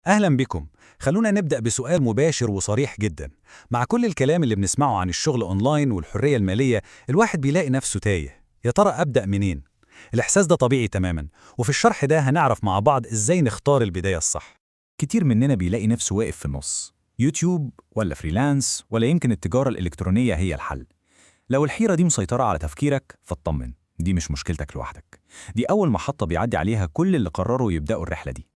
أهلا بكم. خلونا نبدأ بسؤال مباشر وصريح جدا. مع كل الكلام اللي بنسمعه عن الشغل أونلاين والحرية المالية، الواحد بيلاقي نفسه تايه. يا ترى أبدأ منين؟ الإحساس ده طبيعي تماما، وفي الشرح ده هنعرف مع بعض إزاي نختار البداية الصح. كتير مننا بيلاقي نفسه واقف في النص، يوتيوب ولا فريلانس ولا يمكن التجارة الإلكترونية هي الحل. لو الحيرة دي مسيطرة على تفكيرك فاطمن، دي مش مشكلتك لوحدك، دي أول محطة بيعدي عليها كل اللي قرروا يبدأوا الرحلة دي.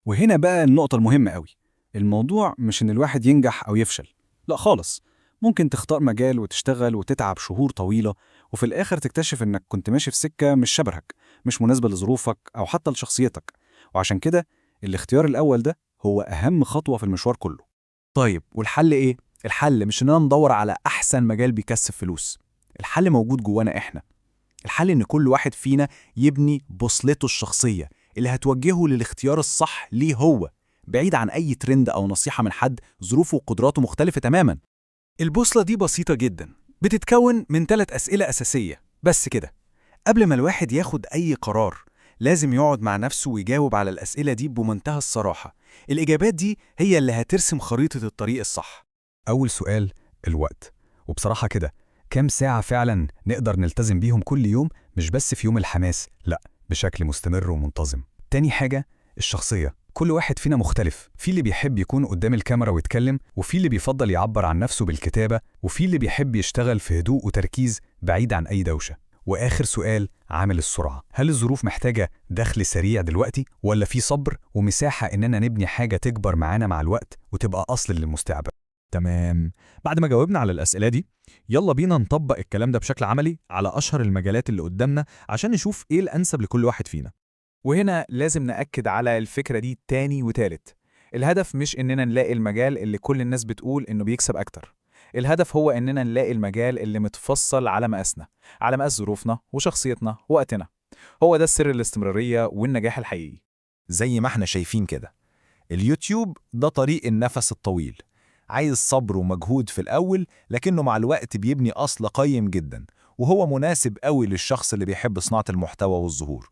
وهنا بقى النقطة المهمة قوي. الموضوع مش إن الواحد ينجح أو يفشل، لا خالص. ممكن تختار مجال وتشتغل وتتعب شهور طويلة، وفي الآخر تكتشف إنك كنت ماشي في سكة مش شبهك، مش مناسبة لظروفك أو حتى لشخصيتك. وعشان كده الاختيار الأول ده هو أهم خطوة في المشوار كله. طيب والحل إيه؟ الحل مش إننا ندور على أحسن مجال بيكسب فلوس. الحل موجود جوانا إحنا. الحل إن كل واحد فينا يبني بوصلته الشخصية اللي هتوجهه للاختيار الصح ليه هو، بعيد عن أي ترند أو نصيحة من حد ظروفه وقدراته مختلفة تماماً. البوصلة دي بسيطة جداً، بتتكون من 3 أسئلة أساسية بس كده. قبل ما الواحد ياخد أي قرار لازم يقعد مع نفسه ويجاوب على الأسئلة دي بمنتهى الصراحة. الإجابات دي هي اللي هترسم خريطة الطريق الصح. أول سؤال: الوقت. وبصراحة كده، كام ساعة فعلا نقدر نلتزم بيهم كل يوم، مش بس في يوم الحماس، لا، بشكل مستمر ومنتظم. تاني حاجة: الشخصية. كل واحد فينا مختلف، في اللي بيحب يكون قدام الكاميرا ويتكلم، وفي اللي بيفضل يعبر عن نفسه بالكتابة، وفي اللي بيحب يشتغل في هدوء وتركيز بعيد عن أي دوشة. وآخر سؤال: عامل السرعة. هل الظروف محتاجة دخل سريع دلوقتي، ولا في صبر ومساحة إننا نبني حاجة تكبر معانا مع الوقت وتبقى أصل للمستقبل؟ تمام. بعد ما جاوبنا على الأسئلة دي، يلا بينا نطبق الكلام ده بشكل عملي على أشهر المجالات اللي قدامنا عشان نشوف إيه الأنسب لكل واحد فينا. وهنا لازم نأكد على الفكرة دي تاني وتالت. الهدف مش إننا نلاقي المجال اللي كل الناس بتقول إنه بيكسب أكتر. الهدف هو إننا نلاقي المجال اللي متفصل على مقاسنا، على مقاس ظروفنا وشخصيتنا ووقتنا. هو ده سر الاستمرارية والنجاح الحقيقي. زي ما احنا شايفين كده، اليوتيوب ده طريق النفس الطويل، عايز صبر ومجهود في الأول، لكنه مع الوقت بيبني أصل قيم جدا، وهو مناسب قوي للشخص اللي بيحب صناعة المحتوى والظهور.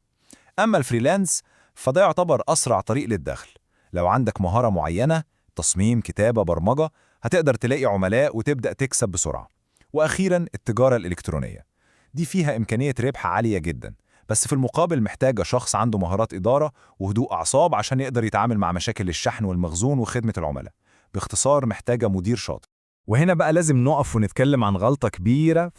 أما الفريلانس فده يعتبر أسرع طريق للدخل. لو عندك مهارة معينة، تصميم، كتابة، برمجة، هتقدر تلاقي عملاء وتبدأ تكسب بسرعة. وأخيرا التجارة الإلكترونية، دي فيها إمكانية ربح عالية جدا، بس في المقابل محتاجة شخص عنده مهارات إدارة وهدوء أعصاب عشان يقدر يتعامل مع مشاكل الشحن والمخزون وخدمة العملاء. باختصار محتاجة مدير شاطر. وهنا بقى لازم نقف ونتكلم عن غلطة كبيرة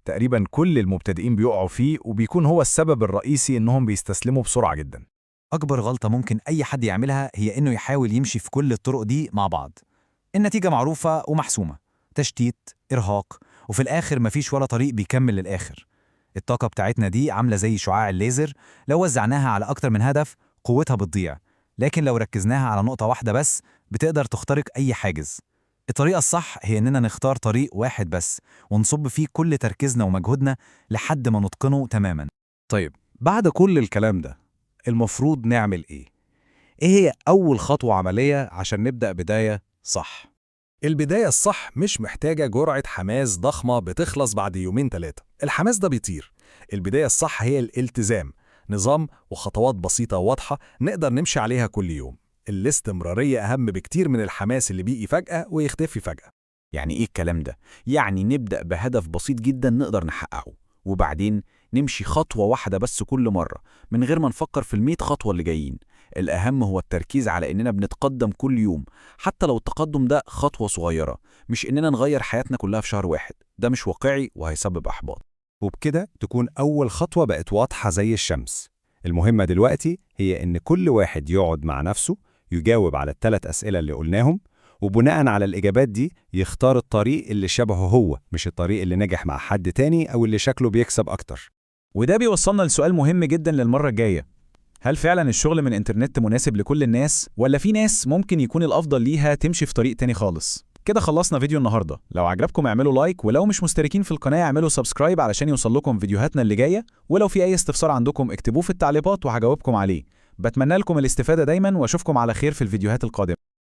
تقريبا كل المبتدئين بيقعوا فيه، وبيكون هو السبب الرئيسي إنهم بيستسلموا بسرعة جدا. أكبر غلطة ممكن أي حد يعملها هي إنه يحاول يمشي في كل الطرق دي مع بعض. النتيجة معروفة ومحسومة: تشتيت، إرهاق، وفي الآخر مفيش ولا طريق بيكمل للآخر. الطاقة بتاعتنا دي عاملة زي شعاع الليزر، لو وزعناها على أكتر من هدف قوتها بتضيع، لكن لو ركزناها على نقطة واحدة بس بتقدر تخترق أي حاجز. الطريقة الصح هي إننا نختار طريق واحد بس ونصب فيه كل تركيزنا ومجهودنا لحد ما نتقنه تماماً. طيب بعد كل الكلام ده المفروض نعمل إيه؟ إيه هي أول خطوة عملية عشان نبدأ بداية صح؟ البداية الصح مش محتاجة جرعة حماس ضخمة بتخلص بعد يومين 3. الحماس ده بيطير. البداية الصح هي الالتزام، نظام وخطوات بسيطة واضحة نقدر نمشي عليها كل يوم. الاستمرارية أهم بكتير من الحماس اللي بيجي فجأة ويختفي فجأة. يعني إيه الكلام ده؟ يعني نبدأ بهدف بسيط جدا نقدر نحققه، وبعدين نمشي خطوة واحدة بس كل مرة من غير ما نفكر في 100 خطوة اللي جايين. الأهم هو التركيز على إننا بنتقدم كل يوم، حتى لو التقدم ده خطوة صغيرة، مش إننا نغير حياتنا كلها في شهر واحد. ده مش واقعي وهيسبب إحباط. وبكده تكون أول خطوة بقت واضحة زي الشمس. المهمة دلوقتي هي إن كل واحد يقعد مع نفسه، يجاوب على ال3 أسئلة اللي قلناهم، وبناء على الإجابات دي يختار الطريق اللي شبهه هو، مش الطريق اللي نجح مع حد تاني أو اللي شكله بيكسب أكتر. وده بيوصلنا لسؤال مهم جدا للمرة الجاية: هل فعلا الشغل من الإنترنت مناسب لكل الناس، ولا في ناس ممكن يكون الأفضل ليها تمشي في طريق تاني خالص؟ كده خلصنا فيديو النهاردة. لو عجبكم اعملوا لايك، ولو مش مشتركين في القناة اعملوا سبسكرايب علشان يوصل لكم فيديوهاتنا اللي جاية. ولو في أي استفسار عندكم اكتبوه في التعليقات وهجاوبكم عليه. بتمنى لكم الاستفادة دايما، واشوفكم على خير في الفيديوهات القادمة.